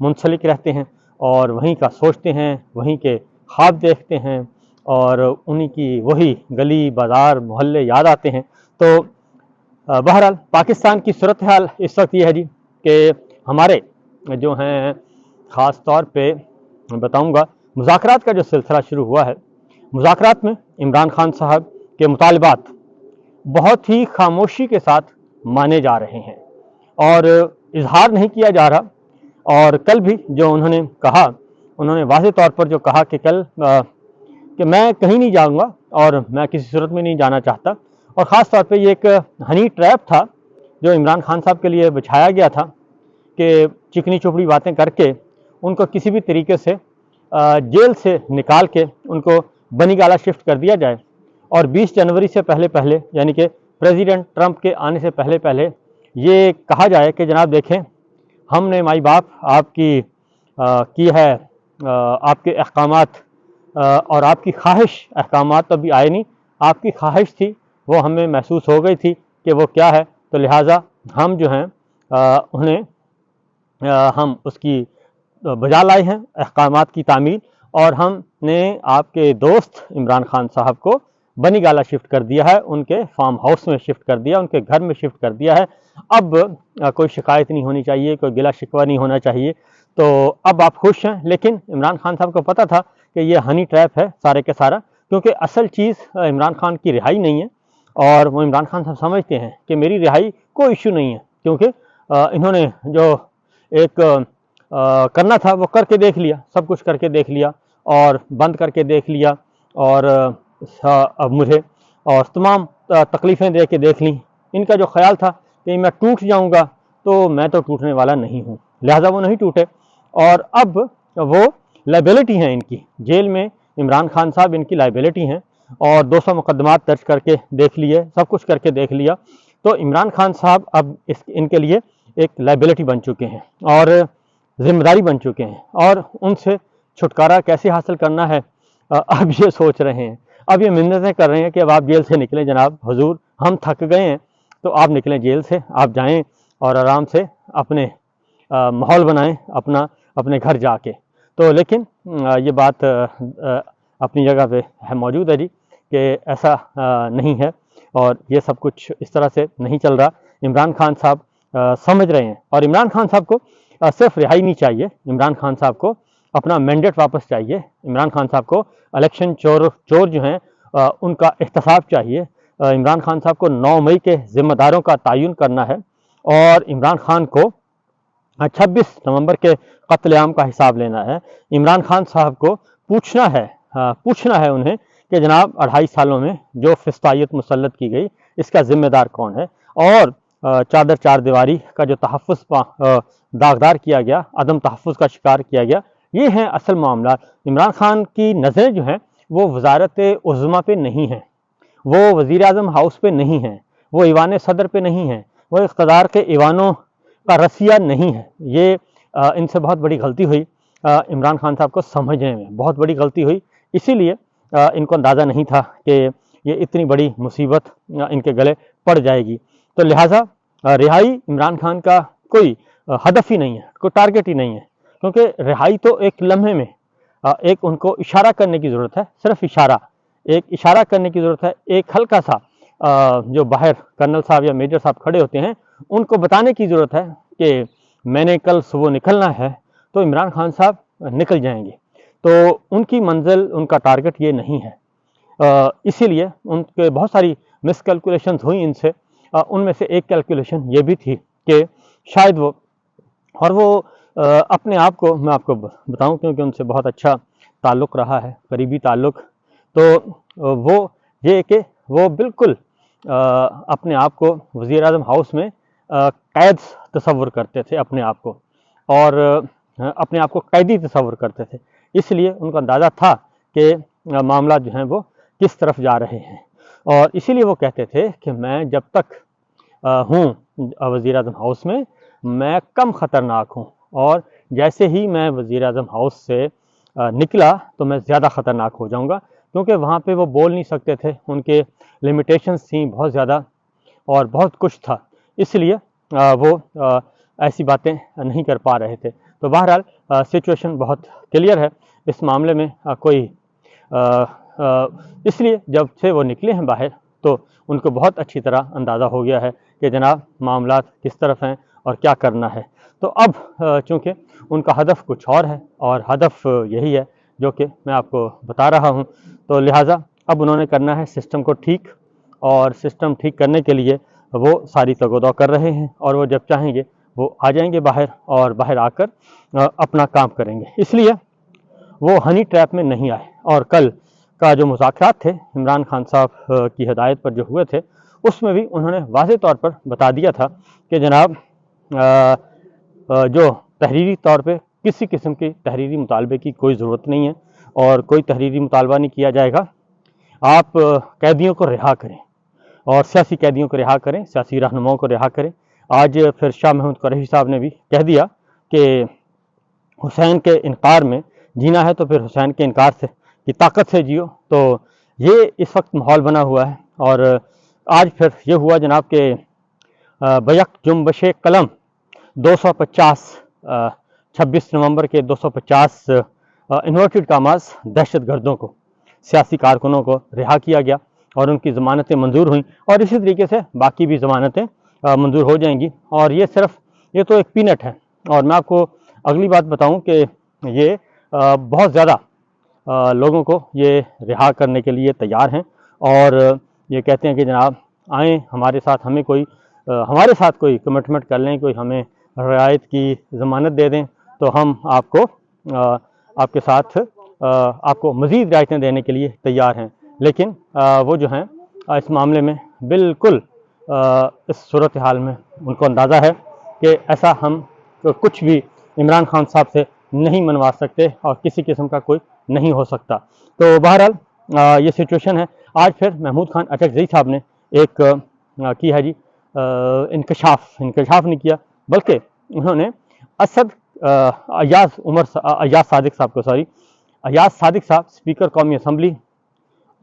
منسلک رہتے ہیں اور وہیں کا سوچتے ہیں، وہیں کے خواب دیکھتے ہیں اور انہی کی وہی گلی بازار محلے یاد آتے ہیں۔ تو بہرحال پاکستان کی صورتحال اس وقت یہ ہے جی کہ ہمارے جو ہیں خاص طور پہ بتاؤں گا مذاکرات کا جو سلسلہ شروع ہوا ہے، مذاکرات میں عمران خان صاحب کے مطالبات بہت ہی خاموشی کے ساتھ مانے جا رہے ہیں اور اظہار نہیں کیا جا رہا۔ اور کل بھی جو انہوں نے کہا، انہوں نے واضح طور پر جو کہا کہ کل کہ میں کہیں نہیں جاؤں گا اور میں کسی صورت میں نہیں جانا چاہتا، اور خاص طور پہ یہ ایک ہنی ٹریپ تھا جو عمران خان صاحب کے لیے بچھایا گیا تھا کہ چکنی چپڑی باتیں کر کے ان کو کسی بھی طریقے سے جیل سے نکال کے ان کو بنی گالہ شفٹ کر دیا جائے اور 20 جنوری سے پہلے یعنی کہ پریزیڈنٹ ٹرمپ کے آنے سے پہلے یہ کہا جائے کہ جناب دیکھیں، ہم نے مائی باپ آپ کی ہے، آپ کے احکامات اور آپ کی خواہش، احکامات تو ابھی آئے نہیں، آپ کی خواہش تھی وہ ہمیں محسوس ہو گئی تھی کہ وہ کیا ہے، تو لہٰذا ہم جو ہیں ہم اس کی بجا لائے ہیں احکامات کی تعمیل، اور ہم نے آپ کے دوست عمران خان صاحب کو بنی گالہ شفٹ کر دیا ہے، ان کے فارم ہاؤس میں شفٹ کر دیا، ان کے گھر میں شفٹ کر دیا ہے۔ اب کوئی شکایت نہیں ہونی چاہیے، کوئی گلا شکوہ نہیں ہونا چاہیے، تو اب آپ خوش ہیں۔ لیکن عمران خان صاحب کو پتہ تھا کہ یہ ہنی ٹریپ ہے سارے کے سارا، کیونکہ اصل چیز عمران خان کی رہائی نہیں ہے، اور وہ عمران خان صاحب سمجھتے ہیں کہ میری رہائی کوئی ایشو نہیں ہے، کیونکہ انہوں نے جو ایک کرنا تھا وہ کر کے دیکھ لیا، سب کچھ کر کے دیکھ لیا اور بند کر کے دیکھ لیا، اور اب مجھے اور تمام تکلیفیں دے کے دیکھ لیں۔ ان کا جو خیال تھا کہ میں ٹوٹ جاؤں گا، تو میں تو ٹوٹنے والا نہیں ہوں، لہٰذا وہ نہیں ٹوٹے، اور اب وہ لائبلٹی ہیں ان کی، جیل میں عمران خان صاحب ان کی لائبلٹی ہیں، اور 200 مقدمات درج کر کے دیکھ لیے، سب کچھ کر کے دیکھ لیا، تو عمران خان صاحب اب ان کے لیے ایک لائبلٹی بن چکے ہیں اور ذمہ داری بن چکے ہیں، اور ان سے چھٹکارا کیسے حاصل کرنا ہے اب یہ سوچ رہے ہیں، اب یہ منتیں کر رہے ہیں کہ اب آپ جیل سے نکلیں جناب حضور، ہم تھک گئے ہیں، تو آپ نکلیں جیل سے، آپ جائیں اور آرام سے اپنے ماحول بنائیں اپنے گھر جا کے۔ تو لیکن یہ بات اپنی جگہ پہ ہے موجود ہے جی کہ ایسا نہیں ہے، اور یہ سب کچھ اس طرح سے نہیں چل رہا۔ عمران خان صاحب سمجھ رہے ہیں، اور عمران خان صاحب کو صرف رہائی نہیں چاہیے، عمران خان صاحب کو اپنا مینڈیٹ واپس چاہیے، عمران خان صاحب کو الیکشن چور جو ہیں ان کا احتساب چاہیے، عمران خان صاحب کو 9 مئی کے ذمہ داروں کا تعین کرنا ہے، اور عمران خان کو 26 نومبر کے قتل عام کا حساب لینا ہے۔ عمران خان صاحب کو پوچھنا ہے انہیں کہ جناب 2.5 سالوں میں جو فسطائیت مسلط کی گئی اس کا ذمہ دار کون ہے، اور چادر چار دیواری کا جو تحفظ داغدار کیا گیا، عدم تحفظ کا شکار کیا گیا، یہ ہیں اصل معاملات۔ عمران خان کی نظریں جو ہیں وہ وزارت عظمیٰ پہ نہیں ہیں، وہ وزیر اعظم ہاؤس پہ نہیں ہیں، وہ ایوان صدر پہ نہیں ہیں، وہ اقتدار کے ایوانوں کا رسیہ نہیں ہے۔ یہ ان سے بہت بڑی غلطی ہوئی، عمران خان صاحب کو سمجھنے میں بہت بڑی غلطی ہوئی، اسی لیے ان کو اندازہ نہیں تھا کہ یہ اتنی بڑی مصیبت ان کے گلے پڑ جائے گی۔ تو لہٰذا رہائی عمران خان کا کوئی ہدف ہی نہیں ہے، کوئی ٹارگٹ ہی نہیں ہے، کیونکہ رہائی تو ایک لمحے میں ایک ان کو اشارہ کرنے کی ضرورت ہے، صرف ایک اشارہ کرنے کی ضرورت ہے، ایک ہلکا سا جو باہر کرنل صاحب یا میجر صاحب کھڑے ہوتے ہیں ان کو بتانے کی ضرورت ہے کہ میں نے کل صبح نکلنا ہے، تو عمران خان صاحب نکل جائیں گے۔ تو ان کی منزل، ان کا ٹارگٹ یہ نہیں ہے، اسی لیے ان کے بہت ساری مس کیلکولیشنز ہوئی ان سے، ان میں سے ایک کیلکولیشن یہ بھی تھی کہ شاید وہ اپنے آپ کو، میں آپ کو بتاؤں کیونکہ ان سے بہت اچھا تعلق رہا ہے، قریبی تعلق، تو وہ یہ کہ وہ بالکل اپنے آپ کو وزیر اعظم ہاؤس میں قید تصور کرتے تھے اپنے آپ کو، اور اپنے آپ کو قیدی تصور کرتے تھے، اس لیے ان کا اندازہ تھا کہ معاملات جو ہیں وہ کس طرف جا رہے ہیں، اور اسی لیے وہ کہتے تھے کہ میں جب تک ہوں وزیر اعظم ہاؤس میں میں کم خطرناک ہوں، اور جیسے ہی میں وزیر اعظم ہاؤس سے نکلا تو میں زیادہ خطرناک ہو جاؤں گا، کیونکہ وہاں پہ وہ بول نہیں سکتے تھے، ان کے لمیٹیشنز تھیں بہت زیادہ اور بہت کچھ تھا، اس لیے وہ ایسی باتیں نہیں کر پا رہے تھے. تو بہرحال سچویشن بہت کلیئر ہے اس معاملے میں. کوئی اس لیے جب سے وہ نکلے ہیں باہر تو ان کو بہت اچھی طرح اندازہ ہو گیا ہے کہ جناب معاملات کس طرف ہیں اور کیا کرنا ہے. تو اب چونکہ ان کا ہدف کچھ اور ہے اور ہدف یہی ہے جو کہ میں آپ کو بتا رہا ہوں، تو لہٰذا اب انہوں نے کرنا ہے سسٹم کو ٹھیک، اور سسٹم ٹھیک کرنے کے لیے وہ ساری تگ و دو کر رہے ہیں، اور وہ جب چاہیں گے وہ آ جائیں گے باہر اور باہر آ کر اپنا کام کریں گے. اس لیے وہ ہنی ٹریپ میں نہیں آئے. اور کل کا جو مذاکرات تھے عمران خان صاحب کی ہدایت پر جو ہوئے تھے، اس میں بھی انہوں نے واضح طور پر بتا دیا تھا کہ جناب جو تحریری طور پہ کسی قسم کی تحریری مطالبے کی کوئی ضرورت نہیں ہے، اور کوئی تحریری مطالبہ نہیں کیا جائے گا. آپ قیدیوں کو رہا کریں اور سیاسی قیدیوں کو رہا کریں، سیاسی رہنماؤں کو رہا کریں. آج پھر شاہ محمود قریشی صاحب نے بھی کہہ دیا کہ حسین کے انکار میں جینا ہے تو پھر حسین کے انکار سے کی طاقت سے جیو. تو یہ اس وقت ماحول بنا ہوا ہے. اور آج پھر یہ ہوا جناب کہ بیک جنبش قلم 250 26 نومبر کے 250 انورٹڈ کاماز دہشت گردوں کو، سیاسی کارکنوں کو رہا کیا گیا اور ان کی ضمانتیں منظور ہوئیں، اور اسی طریقے سے باقی بھی ضمانتیں منظور ہو جائیں گی. اور یہ تو ایک پینٹ ہے. اور میں آپ کو اگلی بات بتاؤں کہ یہ بہت زیادہ لوگوں کو یہ رہا کرنے کے لیے تیار ہیں، اور یہ کہتے ہیں کہ جناب آئیں ہمارے ساتھ، ہمارے ساتھ کوئی کمٹمنٹ کر لیں، کوئی ہمیں رعایت کی ضمانت دے دیں تو ہم آپ کو آپ کے ساتھ آپ کو مزید رعایتیں دینے کے لیے تیار ہیں. لیکن وہ جو ہیں اس معاملے میں بالکل اس صورتحال میں ان کو اندازہ ہے کہ ایسا ہم کچھ بھی عمران خان صاحب سے نہیں منوا سکتے اور کسی قسم کا کوئی نہیں ہو سکتا. تو بہرحال یہ سچویشن ہے. آج پھر محمود خان اچکزئی صاحب نے ایک کی ہے جی انکشاف نہیں کیا، بلکہ انہوں نے ایاز صادق صاحب اسپیکر قومی اسمبلی،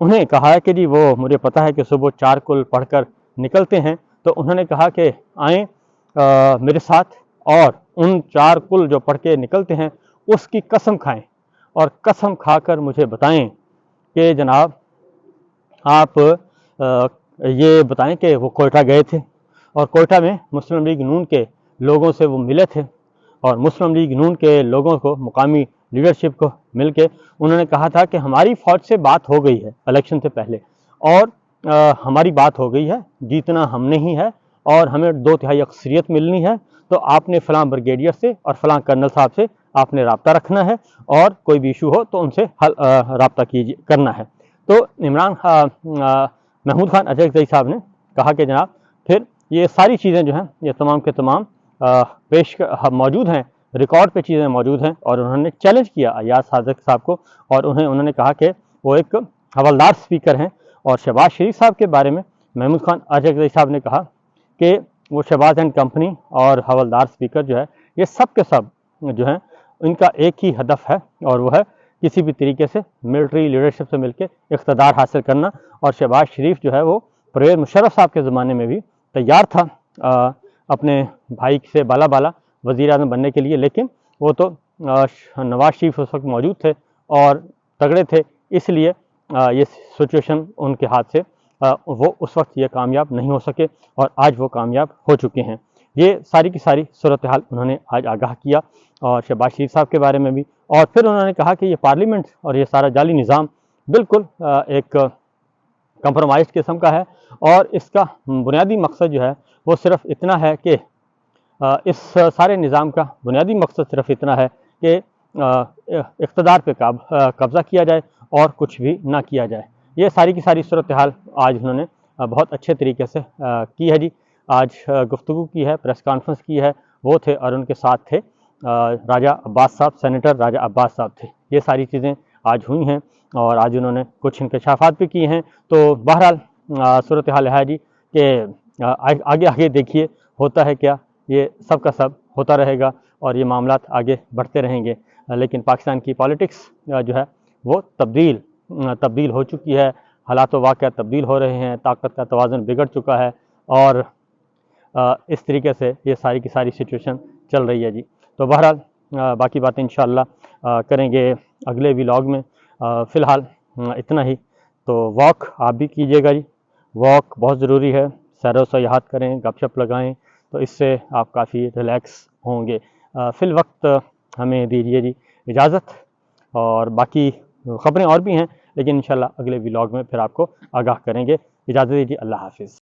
انہیں کہا ہے کہ جی وہ مجھے پتہ ہے کہ صبح 4 کل پڑھ کر نکلتے ہیں، تو انہوں نے کہا کہ آئیں میرے ساتھ اور ان 4 کل جو پڑھ کے نکلتے ہیں اس کی قسم کھائیں، اور قسم کھا کر مجھے بتائیں کہ جناب آپ یہ بتائیں کہ وہ کوئٹہ گئے تھے اور کوئٹہ میں مسلم لیگ نون کے لوگوں سے وہ ملے تھے، اور مسلم لیگ نون کے لوگوں کو، مقامی لیڈرشپ کو مل کے انہوں نے کہا تھا کہ ہماری فوج سے بات ہو گئی ہے الیکشن سے پہلے، اور ہماری بات ہو گئی ہے، جیتنا ہم نے ہی ہے اور ہمیں 2/3 اکثریت ملنی ہے، تو آپ نے فلاں بریگیڈیئر سے اور فلاں کرنل صاحب سے آپ نے رابطہ رکھنا ہے، اور کوئی بھی ایشو ہو تو ان سے رابطہ کرنا ہے. تو محمود خان اچکزئی صاحب نے کہا کہ جناب پھر یہ ساری چیزیں جو ہیں یہ تمام کے تمام موجود ہیں، ریکارڈ پہ چیزیں موجود ہیں. اور انہوں نے چیلنج کیا ایاز صادق صاحب کو، اور انہوں نے کہا کہ وہ ایک حوالدار اسپیکر ہیں. اور شہباز شریف صاحب کے بارے میں محمود خان اچکزئی صاحب نے کہا کہ وہ شہباز اینڈ کمپنی اور حوالدار اسپیکر جو ہے یہ سب کے سب جو ہیں ان کا ایک ہی ہدف ہے، اور وہ ہے کسی بھی طریقے سے ملٹری لیڈرشپ سے مل کے اقتدار حاصل کرنا. اور شہباز شریف جو ہے وہ پرویز مشرف صاحب کے زمانے میں بھی تیار تھا اپنے بھائی سے بالا وزیر اعظم بننے کے لیے، لیکن وہ تو نواز شریف اس وقت موجود تھے اور تگڑے تھے، اس لیے یہ سچویشن ان کے ہاتھ سے وہ اس وقت یہ کامیاب نہیں ہو سکے، اور آج وہ کامیاب ہو چکے ہیں. یہ ساری کی ساری صورتحال انہوں نے آج آگاہ کیا، اور شہباز شریف صاحب کے بارے میں بھی. اور پھر انہوں نے کہا کہ یہ پارلیمنٹ اور یہ سارا جعلی نظام بالکل ایک کمپرومائز قسم کا ہے، اور اس کا بنیادی مقصد جو ہے وہ صرف اتنا ہے کہ اس سارے نظام کا بنیادی مقصد صرف اتنا ہے کہ اقتدار پہ قبضہ کیا جائے اور کچھ بھی نہ کیا جائے. یہ ساری کی ساری صورتحال آج انہوں نے بہت اچھے طریقے سے کی ہے جی. آج گفتگو کی ہے، پریس کانفرنس کی ہے، وہ تھے اور ان کے ساتھ تھے راجہ عباس صاحب، سینیٹر راجہ عباس صاحب تھے. یہ ساری چیزیں آج ہوئی ہیں، اور آج انہوں نے کچھ انکشافات بھی کیے ہیں. تو بہرحال صورتحال ہے جی کہ آگے دیکھیے ہوتا ہے کیا. یہ سب کا سب ہوتا رہے گا اور یہ معاملات آگے بڑھتے رہیں گے، لیکن پاکستان کی پالیٹکس جو ہے وہ تبدیل ہو چکی ہے. حالات و واقعات تبدیل ہو رہے ہیں، طاقت کا توازن بگڑ چکا ہے، اور اس طریقے سے یہ ساری کی ساری سچویشن چل رہی ہے جی. تو بہرحال باقی باتیں انشاءاللہ کریں گے اگلے ولاگ میں. فی الحال اتنا ہی. تو واک آپ بھی کیجیے گا جی، واک بہت ضروری ہے. سیر و سیاحت کریں، گپ شپ لگائیں، تو اس سے آپ کافی ریلیکس ہوں گے. فی الوقت ہمیں دیجیے جی اجازت، اور باقی خبریں اور بھی ہیں لیکن انشاءاللہ اگلے ولاگ میں پھر آپ کو آگاہ کریں گے. اجازت دیجیے، اللہ حافظ.